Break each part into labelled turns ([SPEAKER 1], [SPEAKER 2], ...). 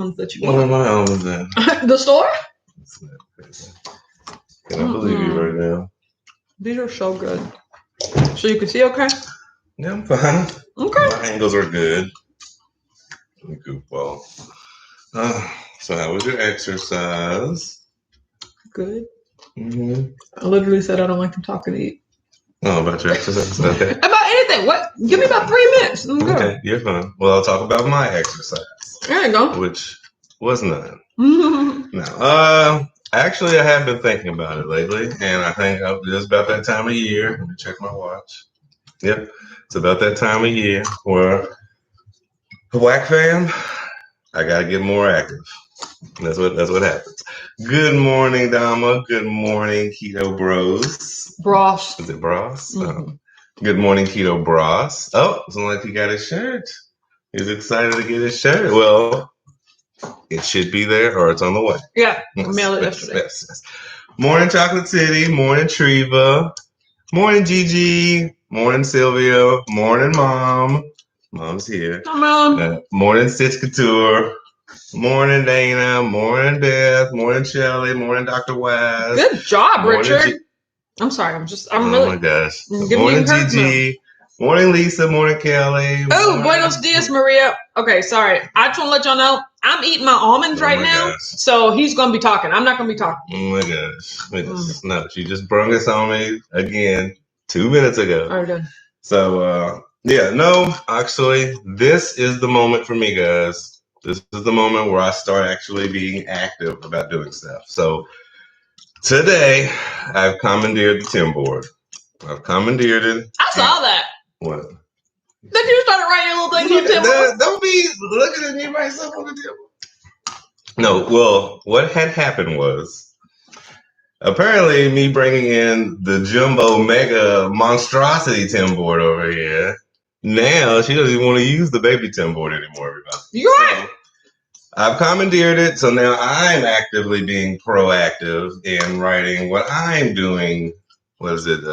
[SPEAKER 1] ones that you
[SPEAKER 2] What
[SPEAKER 1] want.
[SPEAKER 2] are my almonds in?
[SPEAKER 1] The store?
[SPEAKER 2] Can I believe you right now?
[SPEAKER 1] These are so good. So you can see okay?
[SPEAKER 2] Yeah, I'm fine.
[SPEAKER 1] Okay.
[SPEAKER 2] My angles are good. Goofball. So how was your exercise?
[SPEAKER 1] Good.
[SPEAKER 2] Mm-hmm.
[SPEAKER 1] I literally said I don't like to talk and eat.
[SPEAKER 2] Oh, about your exercise? Okay.
[SPEAKER 1] About anything. What? Give me about 3 minutes.
[SPEAKER 2] Okay, you're fine. Well, I'll talk about my exercise.
[SPEAKER 1] There you go.
[SPEAKER 2] Which was none. No. Actually, I have been thinking about it lately, and I think it's about that time of year. Let me check my watch. Yep, it's about that time of year where, whack fam, I gotta get more active. That's what happens. Good morning, Dama. Good morning, Keto Bros.
[SPEAKER 1] Bros.
[SPEAKER 2] Is it Bros?
[SPEAKER 1] Mm-hmm.
[SPEAKER 2] Good morning, Keto Bros. Oh, it's like he got his shirt. He's excited to get his shirt. Well, it should be there or it's on the way.
[SPEAKER 1] Yeah, I mailed it yesterday.
[SPEAKER 2] Yes. Morning, Chocolate City. Morning, Treva. Morning, Gigi. Morning, Sylvia. Morning, Mom. Mom's here.
[SPEAKER 1] Hi, Mom.
[SPEAKER 2] Morning, Stitch Couture. Morning, Dana. Morning, Beth. Morning, Shelly. Morning, Dr. Wise.
[SPEAKER 1] Good job,
[SPEAKER 2] Morning,
[SPEAKER 1] Richard. I'm sorry. I'm
[SPEAKER 2] oh
[SPEAKER 1] really.
[SPEAKER 2] my gosh.
[SPEAKER 1] Morning,
[SPEAKER 2] Gigi. Morning, Lisa. Morning, Kelly.
[SPEAKER 1] Oh, buenos dias, Maria. Okay, sorry. I just want to let y'all know I'm eating my almonds right now. Gosh. So he's going to be talking. I'm not going to be talking.
[SPEAKER 2] Oh my gosh. No, she just brung this on me again 2 minutes ago.
[SPEAKER 1] All right, done.
[SPEAKER 2] So, actually, this is the moment for me, guys. This is the moment where I start actually being active about doing stuff. So, today, I've commandeered the Tim board. I've commandeered it.
[SPEAKER 1] I saw that.
[SPEAKER 2] What?
[SPEAKER 1] Then you started writing little things on Tim board.
[SPEAKER 2] Don't be looking at me myself on the Tim board. No, well, what had happened was, apparently me bringing in the jumbo mega monstrosity Tim board over here, now she doesn't even want to use the baby Tim board anymore, everybody.
[SPEAKER 1] You're right.
[SPEAKER 2] So, I've commandeered it, so now I'm actively being proactive in writing what I'm doing. What is it?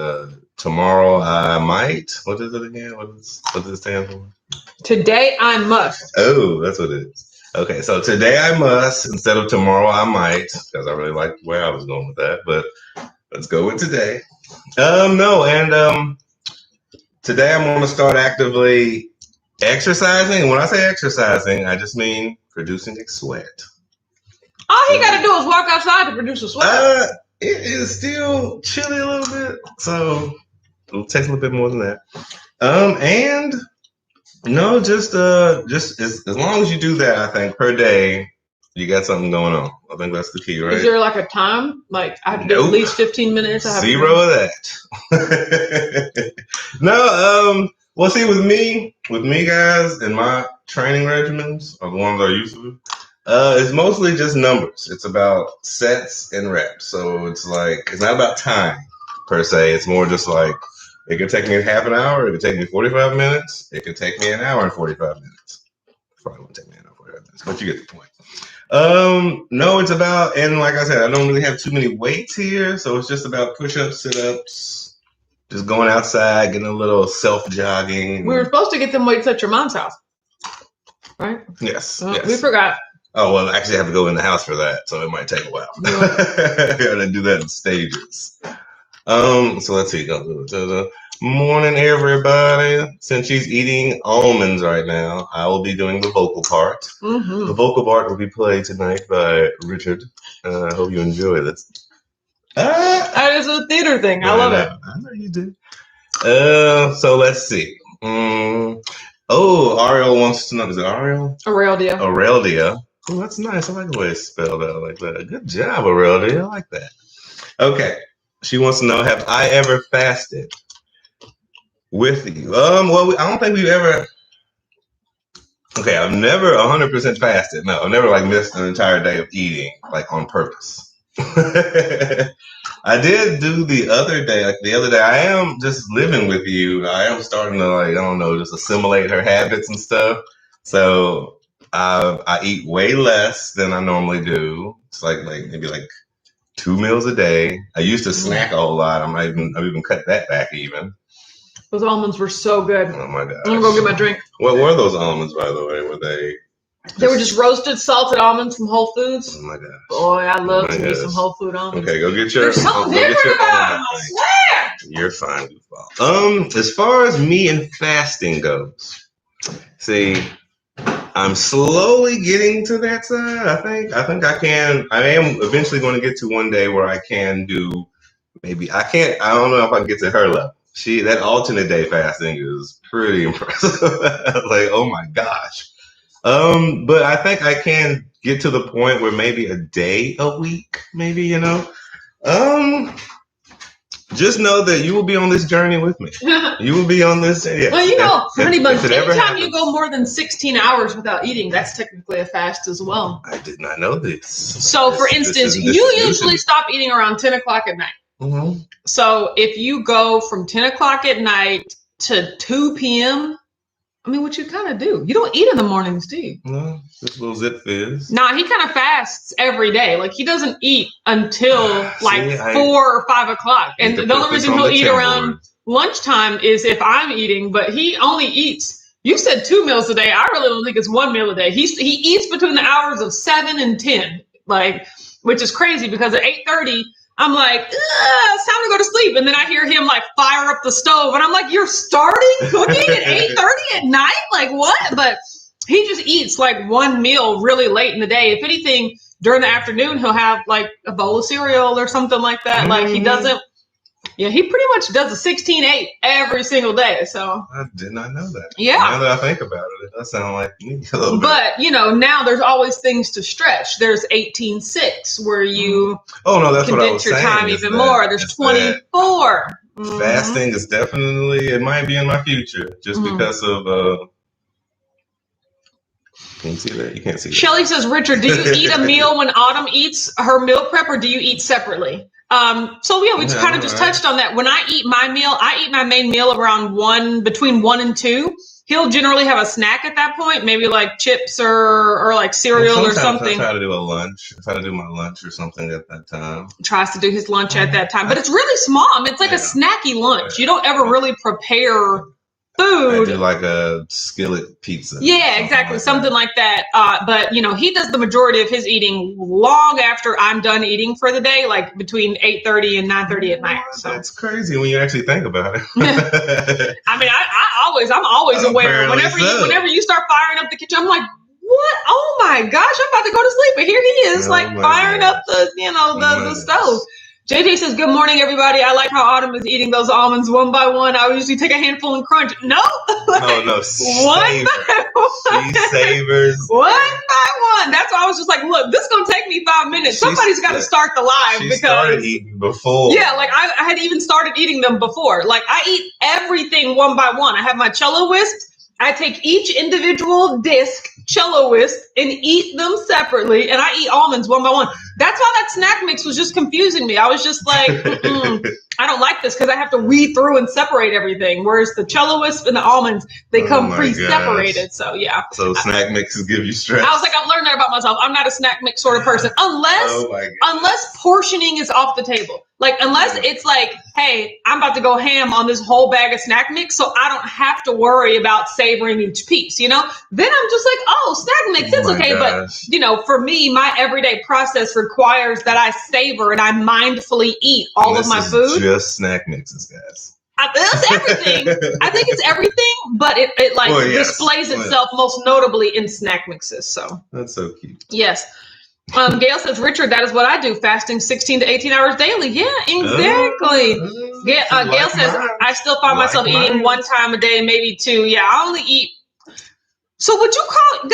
[SPEAKER 2] Tomorrow I might. What is it again? What does it stand for?
[SPEAKER 1] Today I must.
[SPEAKER 2] Oh, that's what it is. Okay, so today I must instead of tomorrow I might, because I really like where I was going with that. But let's go with today. Today I'm going to start actively exercising. And when I say exercising, I just mean producing a sweat.
[SPEAKER 1] All he got to do is walk outside to produce a sweat.
[SPEAKER 2] It is still chilly a little bit, so it'll take a little bit more than that. Just as long as you do that, I think per day you got something going on. I think that's the key, right?
[SPEAKER 1] Is there like a time? Like I have to do at least 15 minutes?
[SPEAKER 2] Zero of that. No, well, see, with me, guys, and my training regimens are the ones I used to. It's mostly just numbers. It's about sets and reps. So it's not about time per se. It's more just like it could take me half an hour. It could take me 45 minutes. It could take me an hour and 45 minutes. Probably won't take me an hour and 45 minutes, but you get the point. No, it's about, and like I said, I don't really have too many weights here. So it's just about push-ups, sit-ups, just going outside, getting a little self-jogging.
[SPEAKER 1] We were supposed to get them weights at your mom's house, right?
[SPEAKER 2] Yes.
[SPEAKER 1] We forgot.
[SPEAKER 2] Oh, well, actually, I have to go in the house for that, so it might take a while. I gotta do that in stages. So let's see. Morning, everybody. Since she's eating almonds right now, I will be doing the vocal part. Mm-hmm. The vocal part will be played tonight by Richard. I hope you enjoy this.
[SPEAKER 1] That is a theater thing. I love it.
[SPEAKER 2] I know you do. So let's see. Ariel wants to know. Is it Ariel?
[SPEAKER 1] Aurelia.
[SPEAKER 2] Aurelia. Oh, that's nice. I like the way it's spelled out like that. Good job, Aurelia. I like that. Okay. She wants to know, have I ever fasted with you? Well, I don't think we've ever. Okay, I've never 100% fasted. No, I've never missed an entire day of eating on purpose. I did do the other day. I am just living with you. I am starting to just assimilate her habits and stuff. So I eat way less than I normally do. It's maybe 2 meals a day. I used to snack a whole lot. I've even cut that back even.
[SPEAKER 1] Those almonds were so good.
[SPEAKER 2] Oh my god!
[SPEAKER 1] I'm gonna go get my drink.
[SPEAKER 2] What were those almonds, by the way? Were they
[SPEAKER 1] They were just roasted salted almonds from Whole Foods.
[SPEAKER 2] Oh my gosh.
[SPEAKER 1] Boy, I love to eat some Whole Food almonds.
[SPEAKER 2] Okay, go get your.
[SPEAKER 1] There's something different about them, I swear.
[SPEAKER 2] You're fine, goofball. As far as me and fasting goes, see, I'm slowly getting to that side. I think I can. I am eventually going to get to one day where I can do. Maybe I can't. I don't know if I can get to her level. That alternate day fasting is pretty impressive. Like, oh my gosh. But I think I can get to the point where maybe a day a week, maybe, just know that you will be on this journey with me. You will be on this. Yeah,
[SPEAKER 1] well, honey buns, anytime you go more than 16 hours without eating, that's technically a fast as well.
[SPEAKER 2] I did not know this.
[SPEAKER 1] So, for instance, you usually stop eating around 10 o'clock at night. Mm-hmm. So, if you go from 10 o'clock at night to 2 p.m., I mean, what you kind of do? You don't eat in the mornings, do you?
[SPEAKER 2] No, just a little zip fizz.
[SPEAKER 1] Nah, he kind of fasts every day. Like, he doesn't eat until 4 or 5 o'clock. And the only reason he'll eat around lunchtime is if I'm eating, but he only eats, you said 2 meals a day. I really don't think it's 1 meal a day. He eats between the hours of 7 and 10, like, which is crazy because at 8:30, I'm like, it's time to go to sleep. And then I hear him like fire up the stove. And I'm like, you're starting cooking at 8:30 at night? Like what? But he just eats like 1 meal really late in the day. If anything, during the afternoon, he'll have like a bowl of cereal or something like that. Mm-hmm. Like he doesn't. Yeah, he pretty much does a 16-8 every single day. So
[SPEAKER 2] I did not know that.
[SPEAKER 1] Yeah.
[SPEAKER 2] Now that I think about it, it does sound like me a little bit.
[SPEAKER 1] But, now there's always things to stretch. There's 18-6 where you
[SPEAKER 2] that's what I
[SPEAKER 1] condense
[SPEAKER 2] was
[SPEAKER 1] your
[SPEAKER 2] saying,
[SPEAKER 1] time even more. There's 24.
[SPEAKER 2] Mm-hmm. Fasting is definitely, it might be in my future just because of... Can you see that? You can't see that.
[SPEAKER 1] Shelly says, Richard, do you eat a meal when Autumn eats her meal prep or do you eat separately? We kind of just touched on that. When I eat my meal, I eat my main meal around between 1 and 2. He'll generally have a snack at that point, maybe like chips or like cereal or something.
[SPEAKER 2] I try to do a lunch. I try to do my lunch or something at that time.
[SPEAKER 1] Tries to do his lunch at that time, but it's really small. I mean, it's like a snacky lunch. You don't ever really prepare food.
[SPEAKER 2] I do like a skillet pizza.
[SPEAKER 1] Yeah, exactly. Something like that. But, he does the majority of his eating long after I'm done eating for the day, like between 8:30 and 9:30 at night. So.
[SPEAKER 2] That's crazy when you actually think about it.
[SPEAKER 1] I mean, I'm always aware. Whenever you start firing up the kitchen, I'm like, what? Oh my gosh, I'm about to go to sleep. But here he is, firing up the, the stove. JJ says, good morning, everybody. I like how Autumn is eating those almonds one by one. I would usually take a handful and crunch. No.
[SPEAKER 2] No.
[SPEAKER 1] One by one.
[SPEAKER 2] She savors.
[SPEAKER 1] One by one. That's why I was just like, look, this is going to take me 5 minutes. Somebody's got to start the live.
[SPEAKER 2] She started eating before.
[SPEAKER 1] Yeah, like I had even started eating them before. Like I eat everything one by one. I have my cello wisps. I take each individual disc, cello wisp, and eat them separately, and I eat almonds one by one. That's why that snack mix was just confusing me. I was just like, I don't like this because I have to weed through and separate everything. Whereas the cello wisp and the almonds, they come pre-separated. So yeah.
[SPEAKER 2] So snack mixes give you stress.
[SPEAKER 1] I was like, I've learned that about myself. I'm not a snack mix sort of person unless portioning is off the table. Like, unless it's like, hey, I'm about to go ham on this whole bag of snack mix, so I don't have to worry about savoring each piece, Then I'm just like, snack mix, it's okay. Gosh. But, for me, my everyday process requires that I savor and I mindfully eat all of my food.
[SPEAKER 2] Just snack mixes, guys.
[SPEAKER 1] That's everything. I think it's everything, but it displays itself most notably in snack mixes. So
[SPEAKER 2] that's so cute.
[SPEAKER 1] Yes. Gail says, Richard, that is what I do, fasting 16 to 18 hours daily. Yeah, exactly. Gail says, I still find myself eating 1 time a day, maybe 2. Yeah, I only eat. So would you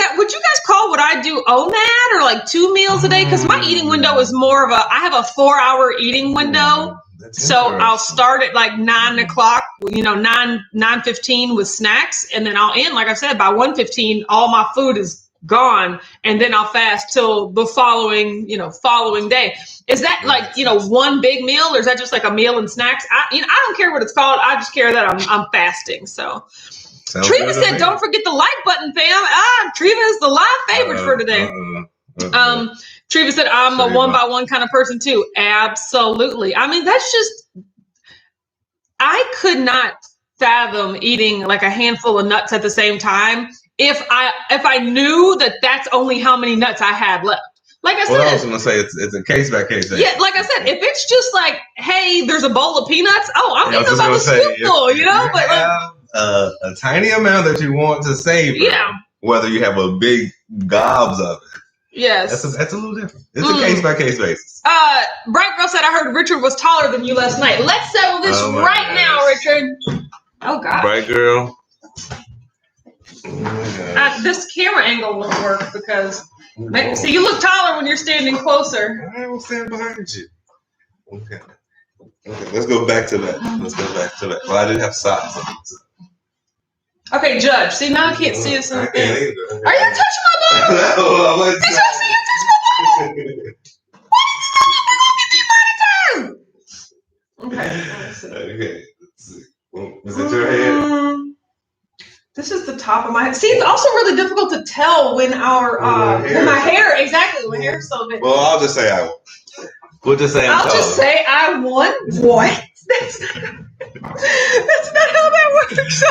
[SPEAKER 1] guys call what I do OMAD or like 2 meals a day? Because my eating window is more of I have a 4-hour eating window. So I'll start at like 9 o'clock, 9:15 with snacks. And then I'll end, like I said, by 1:15, all my food is gone, and then I'll fast till the following day. Is that like, one big meal, or is that just like a meal and snacks? I don't care what it's called. I just care that I'm fasting. So Treva said, don't forget the like button, fam. Treva is the live favorite for today. Treva said, I'm a one by one kind of person too. Absolutely. I mean, that's just, I could not fathom eating like a handful of nuts at the same time. if I knew that that's only how many nuts I had left. Like I said,
[SPEAKER 2] I was gonna say it's a case by case.
[SPEAKER 1] Yeah, like I said, if it's just like, hey, there's a bowl of peanuts. Oh, I'm eating about a scoopful, you know. But
[SPEAKER 2] a tiny amount that you want to savor.
[SPEAKER 1] Yeah.
[SPEAKER 2] Whether you have a big gobs of it.
[SPEAKER 1] Yes.
[SPEAKER 2] That's a little different. It's a case by case basis.
[SPEAKER 1] Bright Girl said, I heard Richard was taller than you last night. Let's settle this now, Richard. Oh, God.
[SPEAKER 2] Bright Girl.
[SPEAKER 1] This camera angle won't work because, see, you look taller when you're standing closer.
[SPEAKER 2] I will stand behind you. Okay. Let's go back to that. Well, I did have socks on.
[SPEAKER 1] Okay, Judge. See, now I can't see us.
[SPEAKER 2] I can't either.
[SPEAKER 1] Are you touching my bottom?
[SPEAKER 2] No, I'm like,
[SPEAKER 1] Did you see you touch my bottom? What is that? You're going to give me my time. Okay.
[SPEAKER 2] Let's see. Is it your head?
[SPEAKER 1] This is the top of my head. See, it's also really difficult to tell when when my hair, exactly, when hair is so big.
[SPEAKER 2] Well, I'll just say I won. We'll just say
[SPEAKER 1] I'll just say I won. What? That's not how that works. That's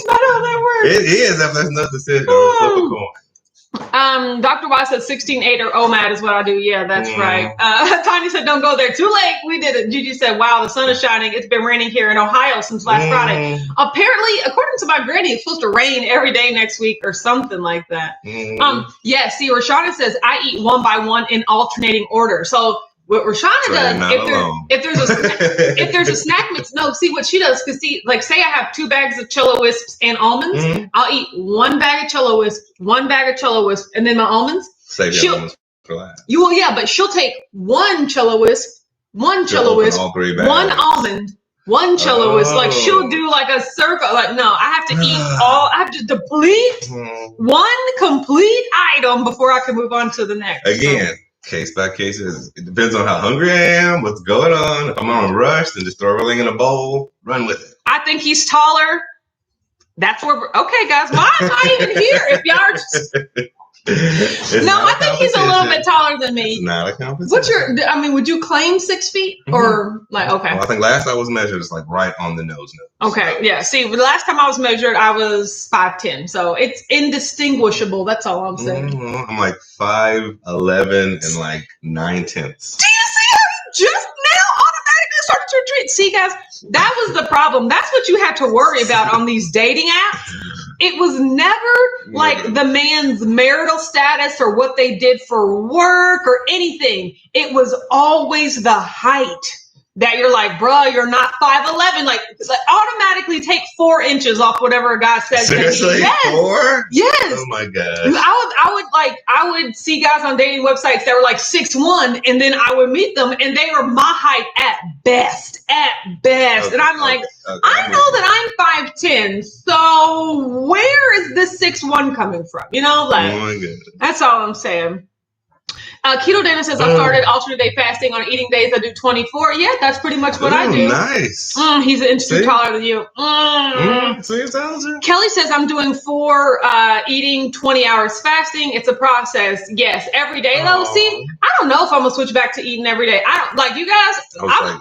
[SPEAKER 1] not how that works.
[SPEAKER 2] It is if there's nothing said. Flip a coin.
[SPEAKER 1] Dr. Y said 16.8 or OMAD is what I do. Yeah, that's right. Tanya said, don't go there. Too late. We did it. Gigi said, wow, the sun is shining. It's been raining here in Ohio since last Friday. Apparently, according to my granny, it's supposed to rain every day next week or something like that. Yeah, see, Rashana says, I eat one by one in alternating order. So what Rashana does, if there's a snack mix, no, see what she does, because see, like say I have 2 bags of Cello Wisps and almonds, I'll eat 1 bag of Cello Wisp, 1 bag of Cello Wisp, and then my almonds.
[SPEAKER 2] Save your almonds for last.
[SPEAKER 1] You will, yeah, but she'll take 1 Cello Wisp, 1 Cello Wisp, 1 almond, 1 Cello Wisp. Like she'll do like a circle. Like no, I have to eat all. I have to deplete 1 complete item before I can move on to the next.
[SPEAKER 2] Again. Case by case, it depends on how hungry I am, what's going on. If I'm on a rush, then just throw everything in a bowl, run with it.
[SPEAKER 1] I think he's taller. That's where okay, guys. Why am I even here? If y'all are just I think he's a little bit taller than me.
[SPEAKER 2] It's not a competition.
[SPEAKER 1] What's would you claim 6 feet or like okay?
[SPEAKER 2] Well, I think last I was measured, it's like right on the nose.
[SPEAKER 1] Okay, yeah. See, the last time I was measured, I was 5'10", so it's indistinguishable. That's all I'm saying.
[SPEAKER 2] I'm like 5'11" and like 9/10.
[SPEAKER 1] Do you see how you just now automatically started to retreat? See, guys, that was the problem. That's what you had to worry about on these dating apps. It was never like the man's marital status or what they did for work or anything. It was always the height that you're like, bro, you're not 5'11". Like automatically take 4 inches off whatever a guy says.
[SPEAKER 2] Seriously? Yes. 4?
[SPEAKER 1] Yes.
[SPEAKER 2] Oh my God.
[SPEAKER 1] I would see guys on dating websites that were like 6'1", and then I would meet them and they were my height at best. Okay, and I'm like, I know that I'm 5'10", so where is this 6'1" coming from? You know, like, oh my God. That's all I'm saying. Keto Dana says, I started alternate day fasting on eating days. I do 24. Yeah, that's pretty much what I do.
[SPEAKER 2] Nice.
[SPEAKER 1] He's an inch too taller than you. Kelly says, I'm doing 4 eating, 20 hours fasting. It's a process. Yes, every day though. See, I don't know if I'm gonna switch back to eating every day. I don't like you guys.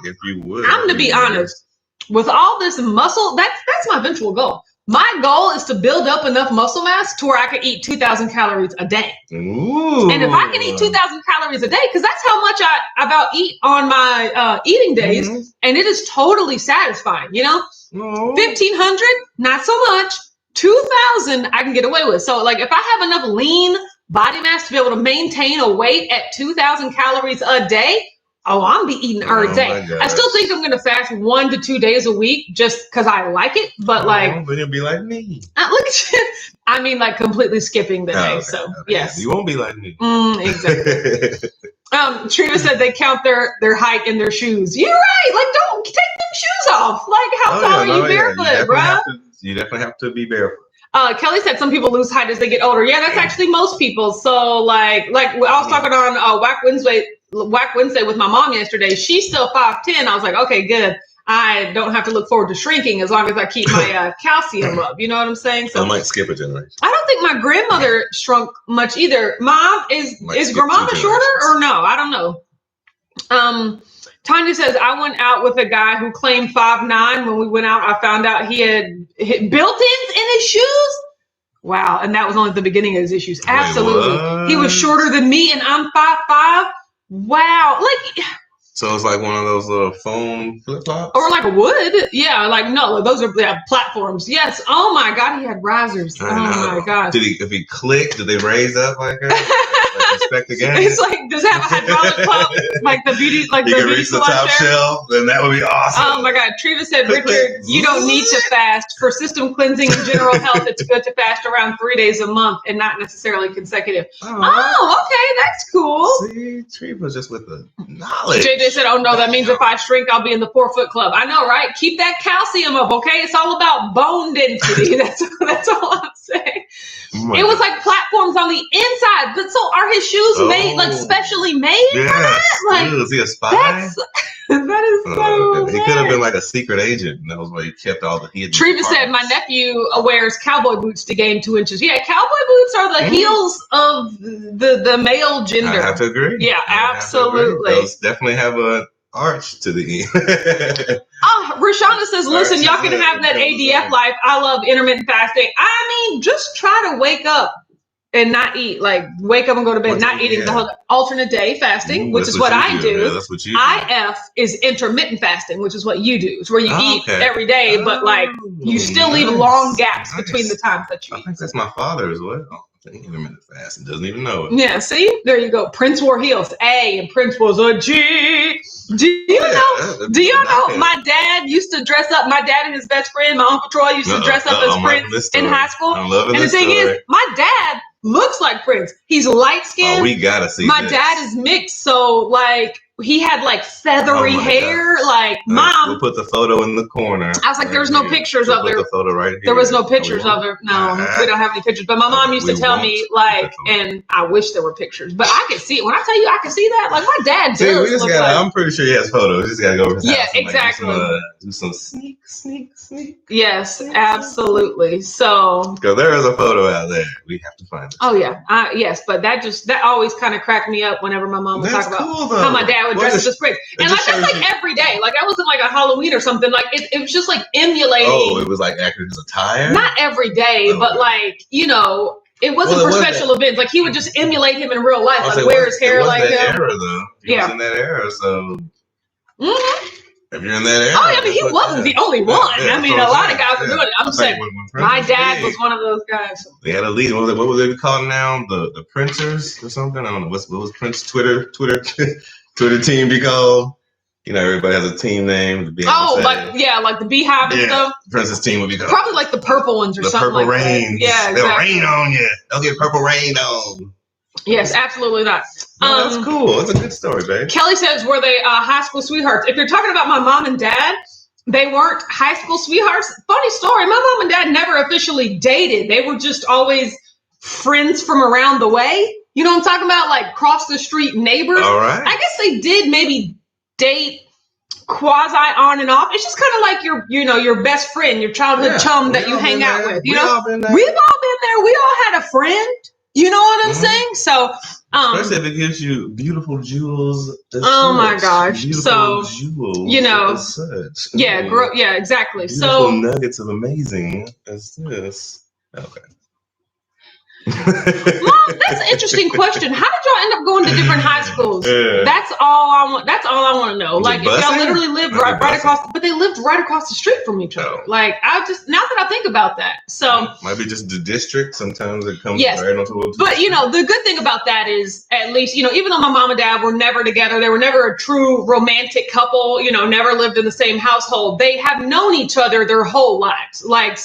[SPEAKER 2] If you would,
[SPEAKER 1] I'm gonna be honest. With all this muscle, that's my eventual goal. My goal is to build up enough muscle mass to where I can eat 2,000 calories a day.
[SPEAKER 2] Ooh.
[SPEAKER 1] And if I can eat 2,000 calories a day, because that's how much I about eat on my eating days, and it is totally satisfying, you know? 1,500, not so much. 2,000, I can get away with. So, like, if I have enough lean body mass to be able to maintain a weight at 2,000 calories a day, I'm be eating every day. I still think I'm going to fast 1 to 2 days a week just because I like it. But
[SPEAKER 2] but you'll be like me.
[SPEAKER 1] Look at you. I mean, like completely skipping the day. Okay, so yes,
[SPEAKER 2] you won't be like me.
[SPEAKER 1] Exactly. Trina said they count their height in their shoes. You're right. Like, don't take them shoes off. Like, how tall are you barefoot, bro?
[SPEAKER 2] You definitely have to be barefoot.
[SPEAKER 1] Kelly said some people lose height as they get older. Yeah, that's actually most people. So like I was talking on Whack Wednesday with my mom yesterday. She's still 5'10". I was like, okay, good. I don't have to look forward to shrinking as long as I keep my calcium up. You know what I'm saying? So
[SPEAKER 2] I might skip a generation.
[SPEAKER 1] I don't think my grandmother shrunk much either. Mom, is grandmama shorter or no? I don't know. Tanya says, I went out with a guy who claimed 5'9". When we went out, I found out he had built-ins in his shoes. Wow. And that was only the beginning of his issues. Absolutely.
[SPEAKER 2] Wait,
[SPEAKER 1] he was shorter than me and I'm 5'5". Wow. Like,
[SPEAKER 2] so it's like one of those little foam flip-flops?
[SPEAKER 1] or like a wood. Yeah. Like, no, those are platforms. Yes. Oh my God. He had risers. Oh my God.
[SPEAKER 2] If he clicked, did they raise up like that? Like inspect again?
[SPEAKER 1] It's like, does it have a hydraulic pump? Like the beauty, like
[SPEAKER 2] you
[SPEAKER 1] the
[SPEAKER 2] can
[SPEAKER 1] beauty
[SPEAKER 2] reach the top shelf, then that would be awesome.
[SPEAKER 1] Oh my God. Triva said, Richard, you don't need to fast. For system cleansing and general health, it's good to fast around 3 days a month and not necessarily consecutive. Oh, okay. That's cool.
[SPEAKER 2] See, Triva's just with the knowledge.
[SPEAKER 1] JJ said, oh no, that means if I shrink, I'll be in the 4-foot club. I know, right? Keep that calcium up, okay? It's all about bone density. That's all I'm saying. It was like platforms on the inside. But so are his shoes made, like specially made for that? Like,
[SPEAKER 2] is he a spy?
[SPEAKER 1] That is so
[SPEAKER 2] He could have been like a secret agent. And that was where he kept all the hidden
[SPEAKER 1] Triva said, my nephew wears cowboy boots to gain 2 inches. Yeah, cowboy boots are the heels of the male gender.
[SPEAKER 2] I have to agree.
[SPEAKER 1] Yeah, absolutely.
[SPEAKER 2] Those definitely have an arch to the end.
[SPEAKER 1] Rashonda says, listen, y'all can have that ADF life. I love intermittent fasting. I mean, just try to wake up and not eat. Like, wake up and go to bed, not eating the whole alternate day fasting, which is what I do.
[SPEAKER 2] That's what you do.
[SPEAKER 1] IF is intermittent fasting, which is what you do. It's where you eat every day, but like you still leave long gaps between the times that you eat.
[SPEAKER 2] I think that's my father as well. Intermittent fasting, doesn't even know it.
[SPEAKER 1] Yeah, see? There you go. Prince wore heels. A, and Prince was a G. Do you know my dad used to dress up, my dad and his best friend, my Uncle Troy used to dress up as Prince in high school.
[SPEAKER 2] I'm loving
[SPEAKER 1] and the thing is, my dad looks like Prince. He's light skinned.
[SPEAKER 2] Oh, we gotta see
[SPEAKER 1] my dad is mixed, so like he had like feathery hair.
[SPEAKER 2] Gosh.
[SPEAKER 1] Like mom.
[SPEAKER 2] We'll put the photo in the corner.
[SPEAKER 1] I was like, there's no pictures of her.
[SPEAKER 2] The photo right here.
[SPEAKER 1] There was no pictures of her. No, we don't have any pictures. But my mom used to tell me like, and I wish there were pictures, but I could see it. When I tell you I can see that, like my dad does.
[SPEAKER 2] See, we just gotta, I'm pretty sure he has photos. We just gotta go over his house and,
[SPEAKER 1] exactly.
[SPEAKER 2] Do some sneak.
[SPEAKER 1] Yes, absolutely. So,
[SPEAKER 2] because there is a photo out there. We have to find it.
[SPEAKER 1] Oh yeah, yes, but that always kind of cracked me up whenever my mom would talk about how my dad would dress as Prince, and like that's like every day. Like that wasn't like a Halloween or something. Like it was just like emulating.
[SPEAKER 2] Oh, it was like acting his attire.
[SPEAKER 1] Not every day, but like it wasn't for special events. Like he would just emulate him in real life, like wear his hair like him.
[SPEAKER 2] Era though. He was in that era, so. Mm-hmm. If you're in that era.
[SPEAKER 1] Oh, I mean, he wasn't the only one. I mean, a lot of guys were doing it. I'm saying my dad was one of those guys.
[SPEAKER 2] They had a lead. What was they called now? The Princers or something? I don't know. What was Prince Twitter team be called? Everybody has a team name.
[SPEAKER 1] Like the Beehive and stuff.
[SPEAKER 2] Princess team would be called.
[SPEAKER 1] Probably like the Purple ones or something like that.
[SPEAKER 2] Rain.
[SPEAKER 1] Yeah, exactly.
[SPEAKER 2] They'll rain on you. They'll get purple rain on.
[SPEAKER 1] Yes, absolutely not.
[SPEAKER 2] That's cool. It's a good story, babe.
[SPEAKER 1] Kelly says, were they high school sweethearts? If you're talking about my mom and dad, they weren't high school sweethearts. Funny story. My mom and dad never officially dated. They were just always friends from around the way. You know what I'm talking about? Like cross the street neighbors.
[SPEAKER 2] All right.
[SPEAKER 1] I guess they did maybe date quasi on and off. It's just kind of like your best friend, your childhood chum that you hang out with. We've all been there. We all had a friend. You know what I'm saying? So,
[SPEAKER 2] especially if it gives you beautiful jewels.
[SPEAKER 1] Oh my gosh!
[SPEAKER 2] Beautiful jewels.
[SPEAKER 1] Yeah, exactly.
[SPEAKER 2] Beautiful nuggets of amazing as this. Okay.
[SPEAKER 1] Mom, that's an interesting question. How did y'all end up going to different high schools? Yeah. That's all I want. That's all I want to know. Like, if y'all literally lived right across, but they lived right across the street from each other. Like, now that I think about that, so
[SPEAKER 2] might be just the district. Sometimes it comes right onto it.
[SPEAKER 1] But the good thing about that is, at least even though my mom and dad were never together, they were never a true romantic couple. Never lived in the same household. They have known each other their whole lives. Like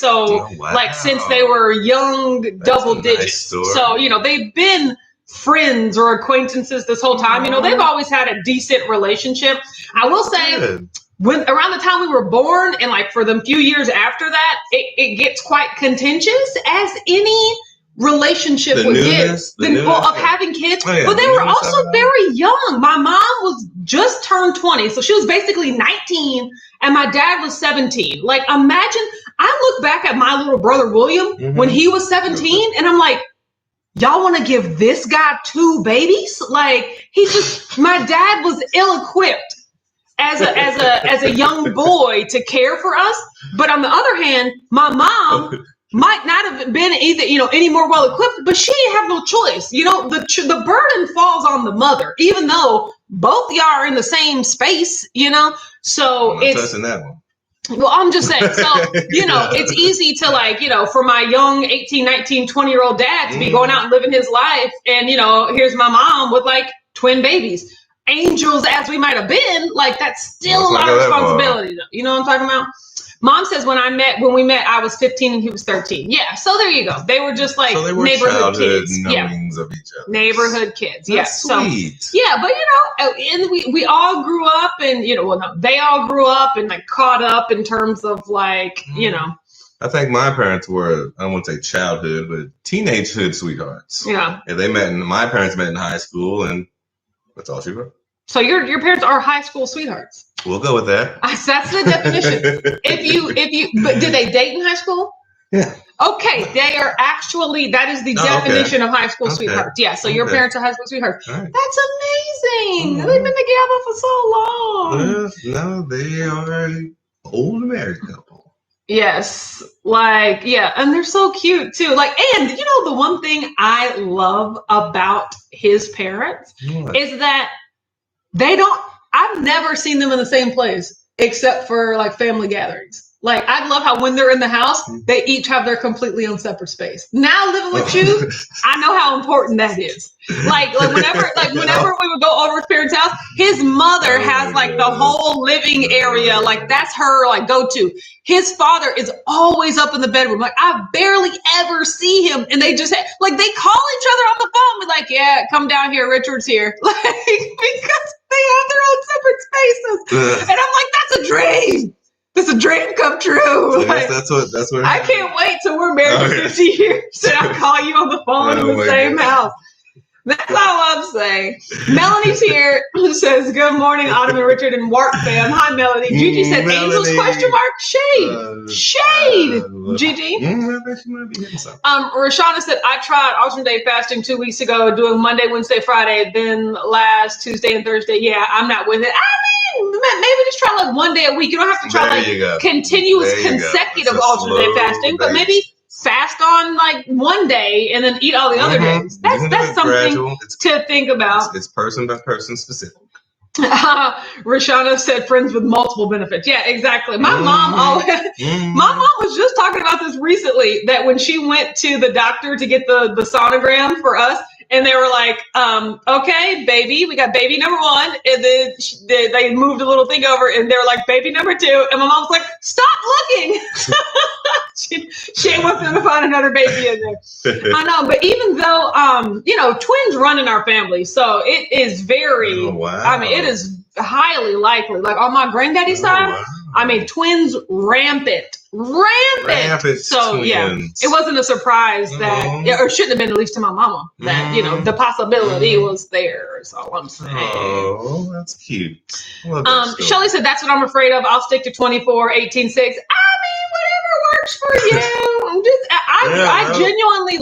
[SPEAKER 1] like since they were young, double digits. So, they've been friends or acquaintances this whole time. They've always had a decent relationship. I will say when around the time we were born and like for the few years after that, it gets quite contentious as any relationship would get of having kids. But they were also very young. My mom was just turned 20. So she was basically 19 and my dad was 17. Like imagine, I look back at my little brother, William, when he was 17 and I'm like, y'all want to give this guy 2 babies? Like my dad was ill-equipped as a young boy to care for us. But on the other hand, my mom might not have been either, any more well equipped, but she didn't have no choice. The burden falls on the mother, even though both y'all are in the same space, so
[SPEAKER 2] I'm touching that one.
[SPEAKER 1] Well, I'm just saying, so, it's easy to for my young 18, 19, 20-year-old dad to be going out and living his life. And, here's my mom with twin babies. Angels as we might have been, that's still a lot of responsibility, though. You know what I'm talking about? Mom says when we met, I was 15 and he was 13. Yeah, so there you go. They were just so they were neighborhood kids.
[SPEAKER 2] Knowings of each other.
[SPEAKER 1] Neighborhood kids.
[SPEAKER 2] That's sweet.
[SPEAKER 1] So, yeah, but and we all grew up, and they all grew up and caught up in terms of I
[SPEAKER 2] think my parents were, I won't say childhood, but teenagehood sweethearts.
[SPEAKER 1] Yeah.
[SPEAKER 2] And my parents met in high school, and that's all she wrote.
[SPEAKER 1] So your parents are high school sweethearts.
[SPEAKER 2] We'll go with that.
[SPEAKER 1] That's the definition. But did they date in high school?
[SPEAKER 2] Yeah.
[SPEAKER 1] Okay, they are actually, that is the definition of high school sweethearts. Yeah, so your parents are high school sweethearts.
[SPEAKER 2] Right.
[SPEAKER 1] That's amazing. They've been together for so long.
[SPEAKER 2] No, they are an old married couple.
[SPEAKER 1] Yes, and they're so cute too. And the one thing I love about his parents is that I've never seen them in the same place except for family gatherings. I love how when they're in the house, they each have their completely own separate space. Now living with you, I know how important that is. Whenever we would go over his parents' house, his mother has the whole living area. That's her go-to. His father is always up in the bedroom. I barely ever see him. And they just they call each other on the phone. Be yeah, come down here. Richard's here. Because they have their own separate spaces. And I'm that's a dream. It's a dream come true.
[SPEAKER 2] That's what
[SPEAKER 1] I can't wait till we're married for 50 years and I'll call you on the phone in the same house. That's all I'm saying. Melody's here, who says, good morning, Autumn and Richard and Warp fam. Hi, Melody. Gigi said,
[SPEAKER 2] Melody.
[SPEAKER 1] Angels question mark? Shade. Gigi. Rashana said, I tried alternate day fasting 2 weeks ago, doing Monday, Wednesday, Friday, then last Tuesday and Thursday. Yeah, I'm not with it. Maybe just try 1 day a week. You don't have to try continuous consecutive alternate day fasting, but maybe fast on 1 day and then eat all the other days. That's something to think about.
[SPEAKER 2] It's person by person specific.
[SPEAKER 1] Rashana said friends with multiple benefits. Yeah, exactly. My mom was just talking about this recently, that when she went to the doctor to get the sonogram for us, and they were okay, baby, we got baby number 1. And then they moved a little thing over and they were baby number 2. And my mom was stop looking. she ain't want them to find another baby in there. I know, but even though, twins run in our family. So it is very, it is highly likely. On my granddaddy's side, wow. Twins rampant. So
[SPEAKER 2] twins.
[SPEAKER 1] Yeah, it wasn't a surprise that, or shouldn't have been, at least to my mama, that the possibility was there. Is all I'm saying.
[SPEAKER 2] Oh, that's cute.
[SPEAKER 1] Shelly said, that's what I'm afraid of. I'll stick to 24, 18, 6. Whatever works for you. I genuinely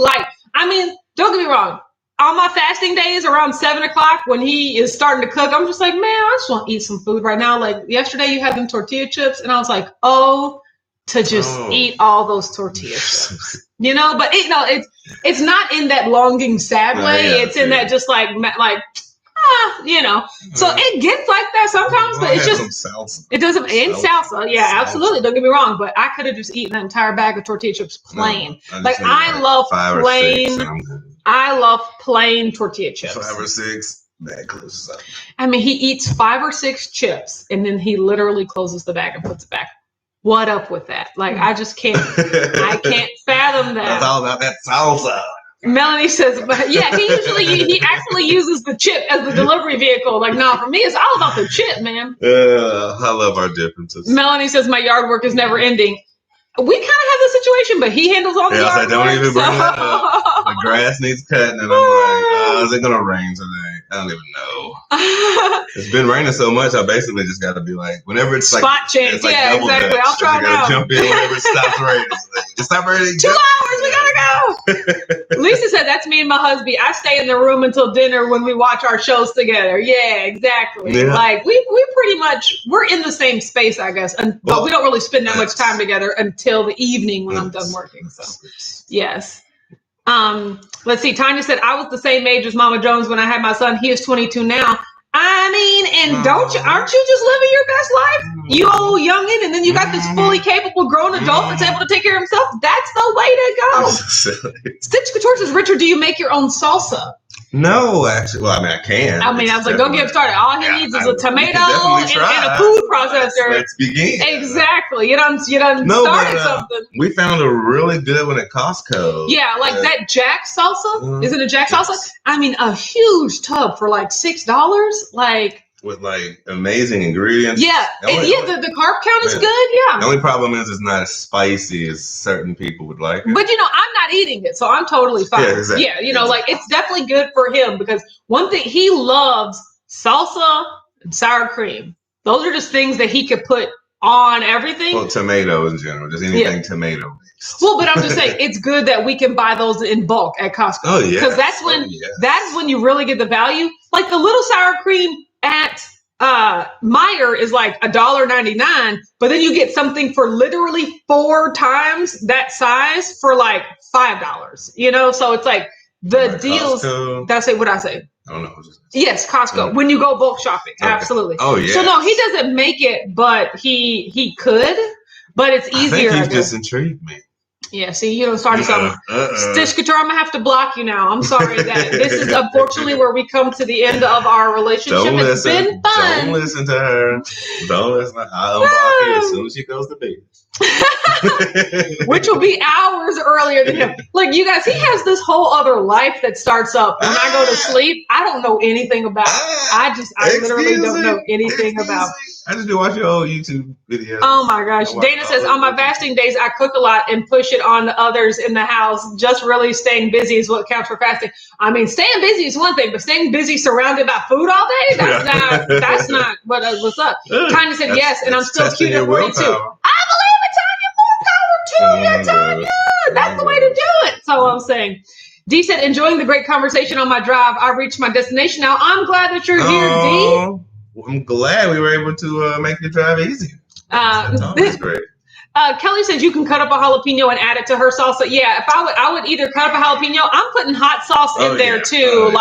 [SPEAKER 1] don't get me wrong. On my fasting days around 7 o'clock when he is starting to cook, I'm just man, I just want to eat some food right now. Yesterday you had them tortilla chips and I was to just eat all those tortilla chips, but it's not in that longing sad way. It's in that just so it gets like that sometimes, but it's just, it doesn't, in salsa. Yeah, absolutely. Don't get me wrong, but I could have just eaten an entire bag of tortilla chips plain. I love plain tortilla chips.
[SPEAKER 2] 5 or 6, that closes up.
[SPEAKER 1] He eats 5 or 6 chips and then he literally closes the bag and puts it back. What up with that? I just can't, I can't fathom that.
[SPEAKER 2] It's all about that salsa.
[SPEAKER 1] Melanie says, he actually uses the chip as the delivery vehicle. For me, it's all about the chip, man.
[SPEAKER 2] I love our differences.
[SPEAKER 1] Melanie says, my yard work is never ending. We kind of have the situation, but he handles all the yard work.
[SPEAKER 2] Don't even bring that up. The grass needs cutting, and I'm is it going to rain today? I don't even know. It's been raining so much. I basically just got to be like, whenever it's like
[SPEAKER 1] spot chance.
[SPEAKER 2] it's like
[SPEAKER 1] Yeah, exactly.
[SPEAKER 2] Dutch.
[SPEAKER 1] I'll try now.
[SPEAKER 2] Jump in whenever it stops raining. It's not raining.
[SPEAKER 1] 2 hours. We gotta go. Lisa said that's me and my husband. I stay in the room until dinner when we watch our shows together. Yeah, exactly. Yeah. Like we pretty much we're in the same space, I guess, but we don't really spend that much time together until the evening when I'm done working. So yes. Let's see. Tanya said I was the same age as Mama Jones when I had my son. He is 22 now. I mean, and aren't you just living your best life? You old youngin', and then you got this fully capable grown adult that's able to take care of himself. That's the way to go. Stitch Couture says, Richard, do you make your own salsa?
[SPEAKER 2] No, actually. Well, I mean, I can.
[SPEAKER 1] I was like, go get started. All he needs is a tomato and a food processor.
[SPEAKER 2] Let's begin.
[SPEAKER 1] Exactly. You done started something.
[SPEAKER 2] We found a really good one at Costco.
[SPEAKER 1] Yeah, like that Jack salsa. Is it a Jack salsa? I mean, a huge tub for like $6. Like
[SPEAKER 2] with like amazing ingredients.
[SPEAKER 1] Yeah, the carb count is good. Yeah.
[SPEAKER 2] The only problem is it's not as spicy as certain people would like it.
[SPEAKER 1] But I'm not eating it, so I'm totally fine.
[SPEAKER 2] Yeah, exactly.
[SPEAKER 1] Yeah, like it's definitely good for him because one thing he loves salsa and sour cream. Those are just things that he could put on everything.
[SPEAKER 2] Well, tomato in general, just anything tomato based.
[SPEAKER 1] Well, but I'm just saying it's good that we can buy those in bulk at Costco. Oh yeah, because that's when you really get the value. Like the little sour cream at Meijer is like $1.99, but then you get something for literally 4 times that size for like $5. So it's like the deals.
[SPEAKER 2] Costco.
[SPEAKER 1] That's it. What I say?
[SPEAKER 2] I don't know.
[SPEAKER 1] Yes, Costco. When you go bulk shopping, absolutely.
[SPEAKER 2] Oh yeah.
[SPEAKER 1] So no, he doesn't make it, but he could. But it's easier.
[SPEAKER 2] I think you just intrigued me.
[SPEAKER 1] Yeah, see, you don't start something. Stitch Couture, I'm going to have to block you now. I'm sorry that this is unfortunately where we come to the end of our relationship. It's been fun.
[SPEAKER 2] Don't listen to her. Don't listen. I'll unblock you as soon as she goes to bed.
[SPEAKER 1] Which will be hours earlier than him. Like, you guys, he has this whole other life that starts up when I go to sleep. I don't know anything about. I literally don't know anything about.
[SPEAKER 2] I just do watch your old YouTube videos.
[SPEAKER 1] Oh my gosh. Dana says, on my fasting days, I cook a lot and push it on the others in the house. Just really staying busy is what counts for fasting. I mean, staying busy is one thing, but staying busy surrounded by food all day, that's not what's up. Tanya said, yes, and I'm still cute at 42. I believe it, Tanya. More power to you, Tanya. That's the way to do it. So I'm saying. Dee said, enjoying the great conversation on my drive. I reached my destination now. I'm glad that you're here, Dee.
[SPEAKER 2] I'm glad we were able to make the drive easier. That's always great.
[SPEAKER 1] Kelly says you can cut up a jalapeno and add it to her salsa. Yeah, if I would either cut up a jalapeno. I'm putting hot sauce in there too,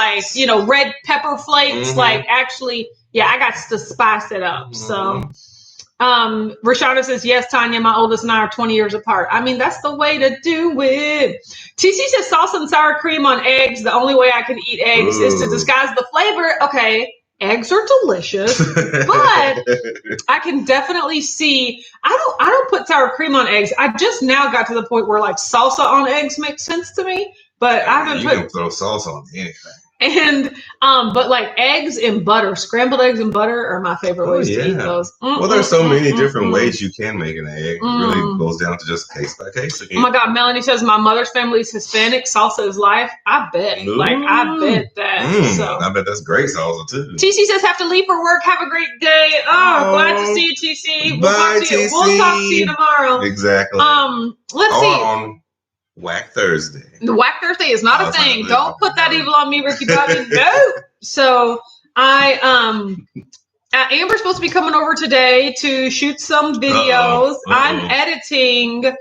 [SPEAKER 1] red pepper flakes. Mm-hmm. Like actually, I got to spice it up. Mm-hmm. So, Rashada says yes, Tanya. My oldest and I are 20 years apart. I mean, that's the way to do it. TC says salsa and sour cream on eggs. The only way I can eat eggs is to disguise the flavor. Okay. Eggs are delicious, but I can definitely see. I don't put sour cream on eggs. I just now got to the point where like salsa on eggs makes sense to me, but I haven't
[SPEAKER 2] can throw salsa on anything.
[SPEAKER 1] And but like eggs and butter, scrambled eggs and butter are my favorite ways to eat those.
[SPEAKER 2] Well, there's so many different ways you can make an egg. It really goes down to just case by case again.
[SPEAKER 1] Oh my God, Melanie says my mother's family is Hispanic. Salsa is life. I bet. I bet that. So
[SPEAKER 2] I bet that's great salsa too.
[SPEAKER 1] TC says have to leave for work. Have a great day. Glad to see you, TC.
[SPEAKER 2] Bye, TC.
[SPEAKER 1] We'll talk to you tomorrow.
[SPEAKER 2] Exactly.
[SPEAKER 1] Let's see.
[SPEAKER 2] On Whack Thursday.
[SPEAKER 1] The Whack Thursday is not a thing. Don't put that evil on me, Ricky Bobby. No. So Amber's supposed to be coming over today to shoot some videos. I'm editing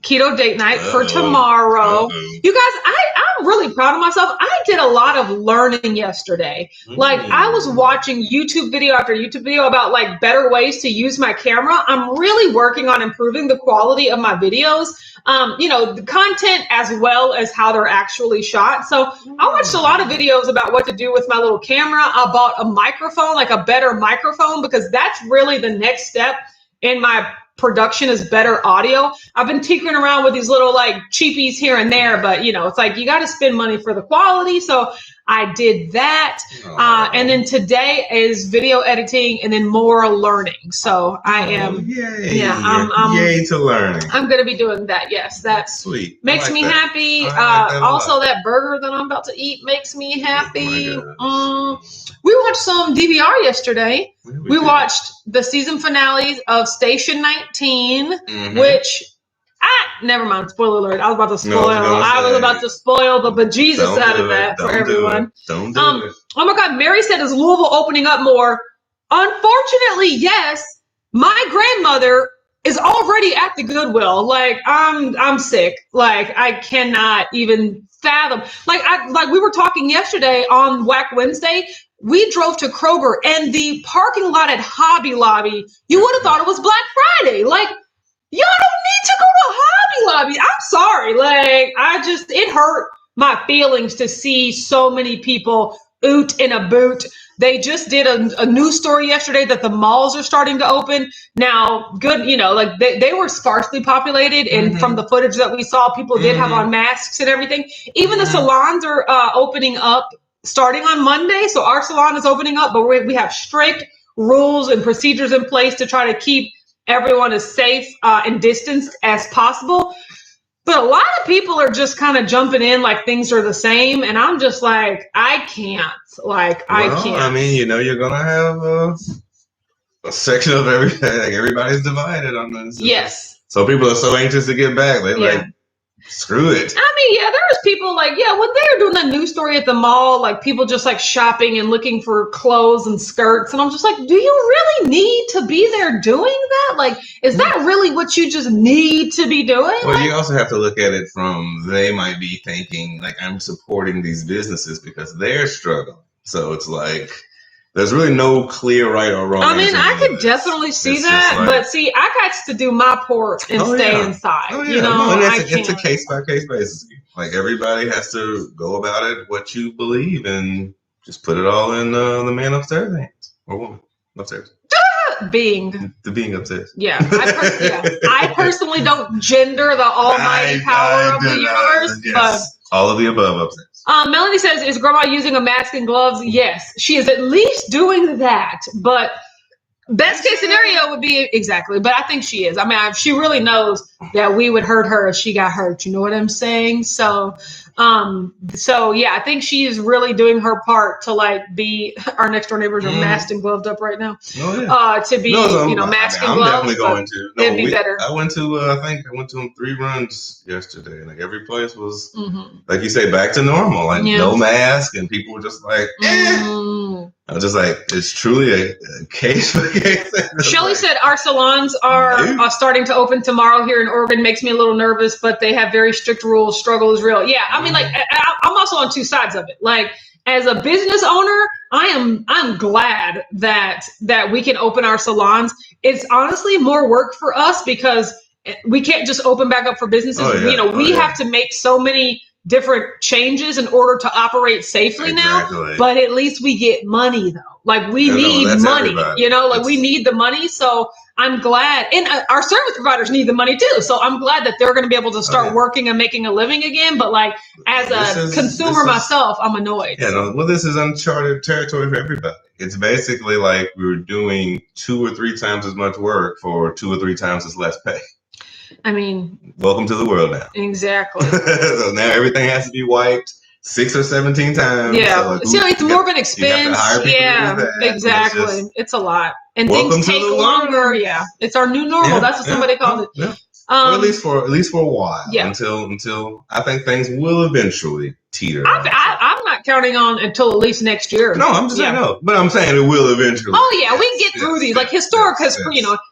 [SPEAKER 1] Keto Date Night for tomorrow. You guys, I'm really proud of myself. I did a lot of learning yesterday. Like I was watching YouTube video after YouTube video about like better ways to use my camera. I'm really working on improving the quality of my videos. The content as well as how they're actually shot. So I watched a lot of videos about what to do with my little camera. I bought a microphone, like a better microphone, because that's really the next step in my production is better audio. I've been tinkering around with these little like cheapies here and there, but it's like you got to spend money for the quality. So I did that. And then today is video editing and then more learning. So I am,
[SPEAKER 2] yay to learning.
[SPEAKER 1] I'm going to be doing that. Yes. That's
[SPEAKER 2] sweet.
[SPEAKER 1] Makes me happy. Also that burger that I'm about to eat makes me happy. We watched some DVR yesterday. We watched the season finales of Station 19, which never mind. Spoiler alert. I was about to spoil. I was about to spoil the bejesus out of that for everyone.
[SPEAKER 2] Don't do it.
[SPEAKER 1] Oh my God. Mary said, is Louisville opening up more? Unfortunately, yes. My grandmother is already at the Goodwill. Like I'm sick. Like I cannot even fathom. Like we were talking yesterday on Whack Wednesday. We drove to Kroger and the parking lot at Hobby Lobby. You would have thought it was Black Friday. Like, y'all don't need to go to Hobby Lobby. I'm sorry. Like it hurt my feelings to see so many people oot in a boot. They just did a news story yesterday that the malls are starting to open. Now, good, like they were sparsely populated. And from the footage that we saw, people did have on masks and everything. Even the salons are opening up starting on Monday. So our salon is opening up, but we have strict rules and procedures in place to try to keep everyone as safe and distanced as possible. But a lot of people are just kind of jumping in like things are the same. And I'm just like, I can't. I can't.
[SPEAKER 2] I mean, you're going to have a section of everything. Like everybody's divided on this.
[SPEAKER 1] Yes.
[SPEAKER 2] So people are so anxious to get back. They're like, screw it.
[SPEAKER 1] I mean, there was people when they were doing that news story at the mall, like people just like shopping and looking for clothes and skirts. And I'm just like, do you really need to be there doing that? Like, is that really what you just need to be doing?
[SPEAKER 2] Well, you also have to look at it from, they might be thinking like, I'm supporting these businesses because they're struggling. So it's like, there's really no clear right or wrong.
[SPEAKER 1] I mean, I could definitely see that, but see, I got to do my part and stay inside.
[SPEAKER 2] It's a case by case basis. Like everybody has to go about it what you believe and just put it all in the man upstairs hands or woman upstairs. The being upstairs.
[SPEAKER 1] Yeah, I personally don't gender the almighty power of the universe, but
[SPEAKER 2] all of the above upstairs.
[SPEAKER 1] Melanie says, is grandma using a mask and gloves? Yes, she is at least doing that. But best case scenario would be exactly. But I think she is. I mean, she really knows that we would hurt her if she got hurt. You know what I'm saying? So yeah, I think she is really doing her part to be our next door neighbors are masked and gloved up right now. To be masked and gloves.
[SPEAKER 2] I'm definitely going to.
[SPEAKER 1] It'd be better.
[SPEAKER 2] I went to I went to 3 runs yesterday. Like every place was like you say back to normal. Like no mask and people were just like. I was just like, it's truly a case by case.
[SPEAKER 1] Shelly said our salons are starting to open tomorrow here in Oregon. Makes me a little nervous, but they have very strict rules. Struggle is real. Yeah, I mean, I'm also on two sides of it. Like, as a business owner, I'm glad that we can open our salons. It's honestly more work for us because we can't just open back up for businesses. We have to make so many different changes in order to operate safely now, but at least we get money though. Like we need money, we need the money. So I'm glad, and our service providers need the money too. So I'm glad that they're going to be able to start working and making a living again. But as a consumer myself, I'm annoyed.
[SPEAKER 2] This is uncharted territory for everybody. It's basically like we were doing 2 or 3 times as much work for 2 or 3 times as less pay.
[SPEAKER 1] I mean,
[SPEAKER 2] welcome to the world now.
[SPEAKER 1] Exactly.
[SPEAKER 2] So now everything has to be wiped 6 or 17 times.
[SPEAKER 1] Yeah. So it's more of an expense. Yeah, exactly. It's a lot. And things take longer. Yeah. It's our new normal. Yeah, that's what somebody called it.
[SPEAKER 2] Yeah. Or at least for a while. Yeah. Until I think things will eventually teeter.
[SPEAKER 1] I'm not counting on until at least next year.
[SPEAKER 2] No, I'm just saying no. But I'm saying it will eventually.
[SPEAKER 1] Oh yeah, we can get through these.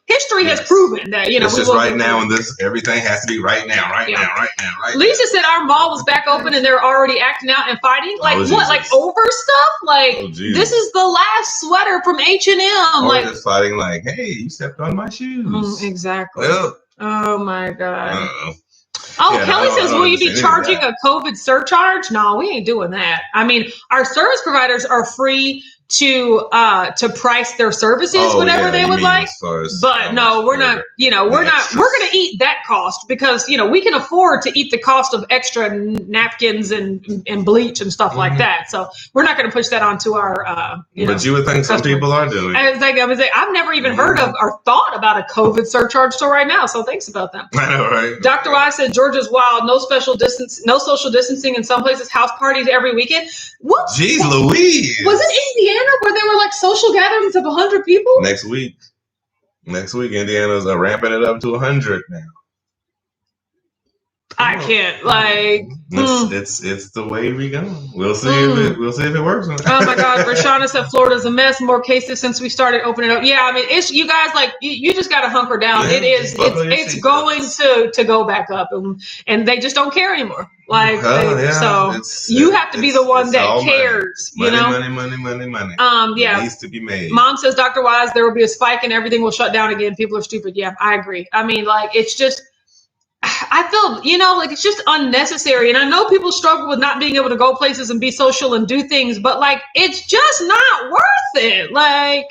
[SPEAKER 1] History has proven that
[SPEAKER 2] it's just right now, and everything has to be right now, right now.
[SPEAKER 1] Lisa said our mall was back open and they're already acting out and fighting. Over stuff? This is the last sweater from H&M.
[SPEAKER 2] Or just fighting hey, you stepped on my shoes.
[SPEAKER 1] Exactly.
[SPEAKER 2] Well,
[SPEAKER 1] oh my God. Kelly says, will you be charging a COVID surcharge? No, we ain't doing that. I mean, our service providers are free to price their services whatever they would like. But no, we're not, we're going to eat that cost because, we can afford to eat the cost of extra napkins and bleach and stuff like that. So we're not going to push that onto our,
[SPEAKER 2] but you would think some people are doing it.
[SPEAKER 1] I've never even heard of or thought about a COVID surcharge till right now. So thanks about that.
[SPEAKER 2] I know, right?
[SPEAKER 1] Dr. Wise said, Georgia's wild. No social distancing in some places, house parties every weekend. What?
[SPEAKER 2] Jeez Louise.
[SPEAKER 1] Was it Indiana where they were like social gatherings of 100 people?
[SPEAKER 2] Next week, Indiana's ramping it up to 100 now.
[SPEAKER 1] I can't
[SPEAKER 2] it's the way we go. We'll see if it works.
[SPEAKER 1] Oh my God, Rashana said Florida's a mess. More cases since we started opening up. Yeah, I mean, it's you guys you just got to hunker down.
[SPEAKER 2] Yeah,
[SPEAKER 1] it's going to go back up, and they just don't care anymore. You have to be the one that cares.
[SPEAKER 2] Money.
[SPEAKER 1] Yeah,
[SPEAKER 2] it needs to be made.
[SPEAKER 1] Mom says, Dr. Wise, there will be a spike and everything will shut down again. People are stupid. Yeah, I agree. I mean, it's just. I feel, it's just unnecessary. And I know people struggle with not being able to go places and be social and do things, but it's just not worth it.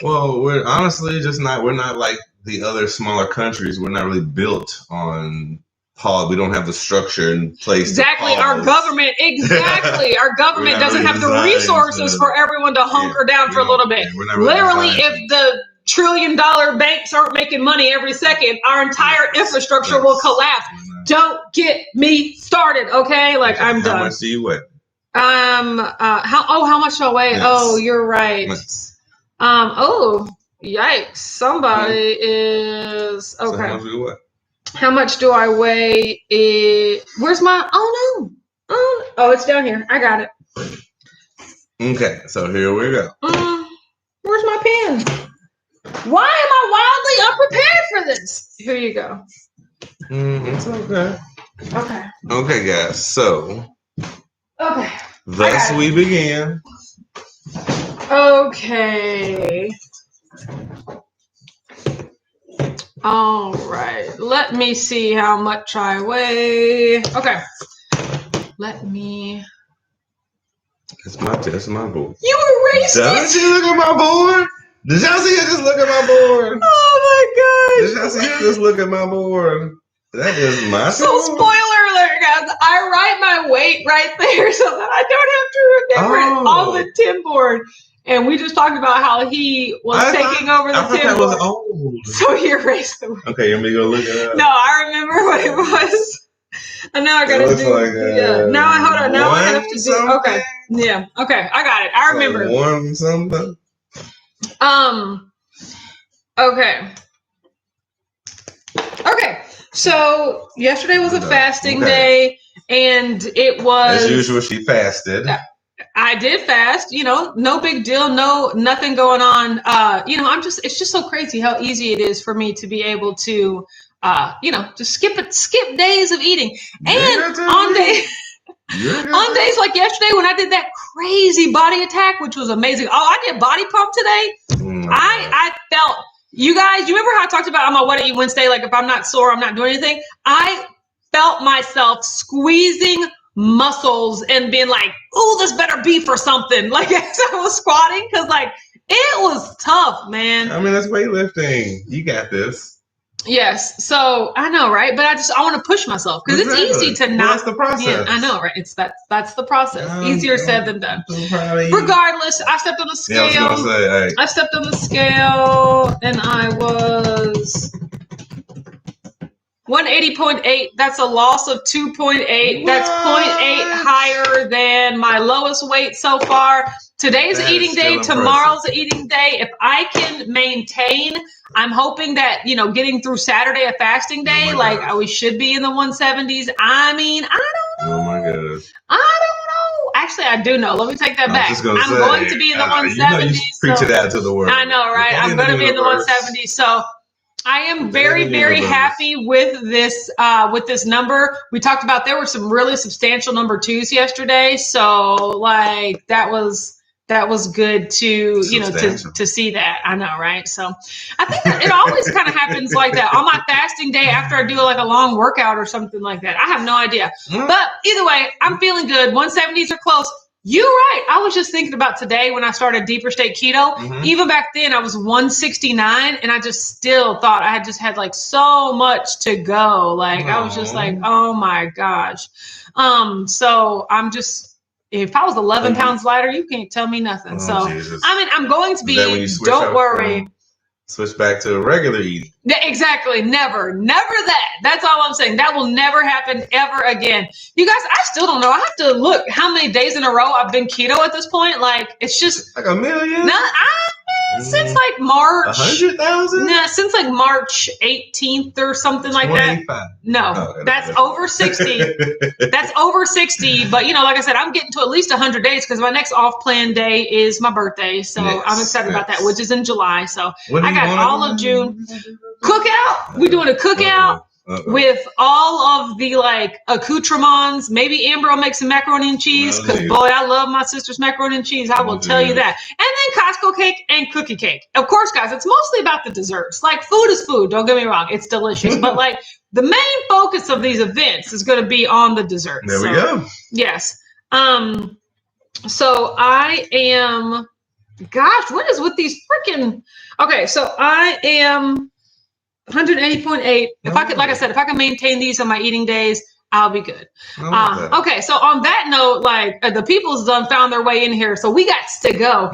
[SPEAKER 2] Well, we're honestly just not, we're not like the other smaller countries. We're not really built on pause. We don't have the structure in place.
[SPEAKER 1] Exactly. Our government doesn't have the resources for everyone to hunker down for a little bit. Literally, if the $1 trillion banks aren't making money every second, our entire infrastructure will collapse. Don't get me started, okay? I'm done.
[SPEAKER 2] How much do you weigh?
[SPEAKER 1] How much do I weigh? Yes. Oh, you're right. Yes. Oh, yikes. Somebody is okay.
[SPEAKER 2] So how much do you weigh?
[SPEAKER 1] How much do I weigh? Where's my? Oh no. Oh, it's down here. I got it.
[SPEAKER 2] Okay, so here we go.
[SPEAKER 1] Where's my pen? Why am I wildly unprepared for this? Here you go.
[SPEAKER 2] It's okay.
[SPEAKER 1] Okay.
[SPEAKER 2] Okay, guys. So.
[SPEAKER 1] Okay.
[SPEAKER 2] Thus we begin.
[SPEAKER 1] Okay. All right. Let me see how much I weigh. Okay. Let me.
[SPEAKER 2] It's my board.
[SPEAKER 1] You erased
[SPEAKER 2] Don't you look at my board? Did y'all see her just look at my board?
[SPEAKER 1] Oh my gosh.
[SPEAKER 2] Did y'all see her just look at my board? That is my
[SPEAKER 1] So spoiler alert, guys. I write my weight right there so that I don't have to remember it on the Tim board. And we just talked about how he was taking over the Tim board.
[SPEAKER 2] That was old.
[SPEAKER 1] So he erased the weight.
[SPEAKER 2] Okay, you want me to go look it up?
[SPEAKER 1] No, I remember what it was. And now I gotta do. Now hold on. Now I have to do. Okay. Yeah. Okay. I got it. I remember.
[SPEAKER 2] One something.
[SPEAKER 1] Okay. Okay. So yesterday was a fasting day, and it was
[SPEAKER 2] as usual. She fasted.
[SPEAKER 1] I did fast. No big deal. Nothing going on. It's just so crazy how easy it is for me to be able to, just skip days of eating, and on days like yesterday when I did that crazy body attack, which was amazing. Oh, I did body pump today. I felt. You guys, you remember how I talked about on my What I Eat Wednesday, if I'm not sore, I'm not doing anything? I felt myself squeezing muscles and being like, oh, this better be for something. As I was squatting, because it was tough, man.
[SPEAKER 2] I mean, that's weightlifting. You got this.
[SPEAKER 1] Yes. So I know, right? But I want to push myself because it's easy to not.
[SPEAKER 2] That's the process.
[SPEAKER 1] Yeah, I know, right? That's the process. Easier said than done. Regardless, I stepped on the scale.
[SPEAKER 2] Yeah, I was gonna say, hey.
[SPEAKER 1] I stepped on the scale and I was 180.8. That's a loss of 2.8. That's 0.8 higher than my lowest weight so far. Today's an eating day. Tomorrow's an eating day. If I can maintain, I'm hoping that, getting through Saturday, a fasting day, we should be in the 170s. I mean, I don't know.
[SPEAKER 2] Oh my goodness.
[SPEAKER 1] I don't know. Actually, I do know. Let me take that back. I'm going to be in the 170s.
[SPEAKER 2] Preach it out to the world.
[SPEAKER 1] I know, right? I'm going to be in the 170s. So I am very, very happy with this number. We talked about there were some really substantial number 2s yesterday. So that was good to, to see that. I know, right? So I think that it always kind of happens like that on my fasting day after I do a long workout or something like that. I have no idea. But either way, I'm feeling good. 170s are close. You're right. I was just thinking about today when I started Deeper State Keto.
[SPEAKER 2] Mhm.
[SPEAKER 1] Even back then, I was 169, and I just still thought I had just had like so much to go. Like I was just like, oh my gosh. So I'm just, if I was 11 pounds lighter, you can't tell me nothing. So
[SPEAKER 2] Jesus.
[SPEAKER 1] I mean, I'm going to
[SPEAKER 2] Is that when
[SPEAKER 1] be.
[SPEAKER 2] you switch
[SPEAKER 1] Don't
[SPEAKER 2] up
[SPEAKER 1] worry.
[SPEAKER 2] Switch back to a regular eating.
[SPEAKER 1] Yeah, exactly. Never that. That's all I'm saying. That will never happen ever again. You guys, I still don't know. I have to look how many days in a row I've been keto at this point. Like, it's just
[SPEAKER 2] like a million.
[SPEAKER 1] Since like March.
[SPEAKER 2] 100,000?
[SPEAKER 1] Nah, since like March 18th or something like that. No, that's over 60. That's over 60. But like I said, I'm getting to at least 100 days because my next off-plan day is my birthday. So I'm excited about that, which is in July. So I got all of June. Cookout. We're doing a cookout. With all of the like accoutrements. Maybe Amber will make some macaroni and cheese because boy, I love my sister's macaroni and cheese. I will tell you that. And then Costco cake and cookie cake. Of course, guys, it's mostly about the desserts. Like food is food. Don't get me wrong. It's delicious. But like the main focus of these events is going to be on the desserts.
[SPEAKER 2] There we go.
[SPEAKER 1] Yes. So I am, gosh, what is with these freaking, okay, so I am 180.8. If I could, like I said, if I can maintain these on my eating days, I'll be good. Okay, so on that note, like the people's done found their way in here, so we got to go.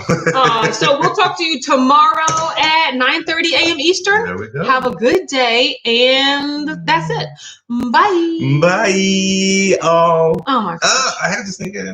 [SPEAKER 1] So we'll talk to you tomorrow at 9:30 a.m. Eastern.
[SPEAKER 2] There we go.
[SPEAKER 1] Have a good day, and that's it. Bye.
[SPEAKER 2] Bye. Oh
[SPEAKER 1] my God.
[SPEAKER 2] I had to sneak it in.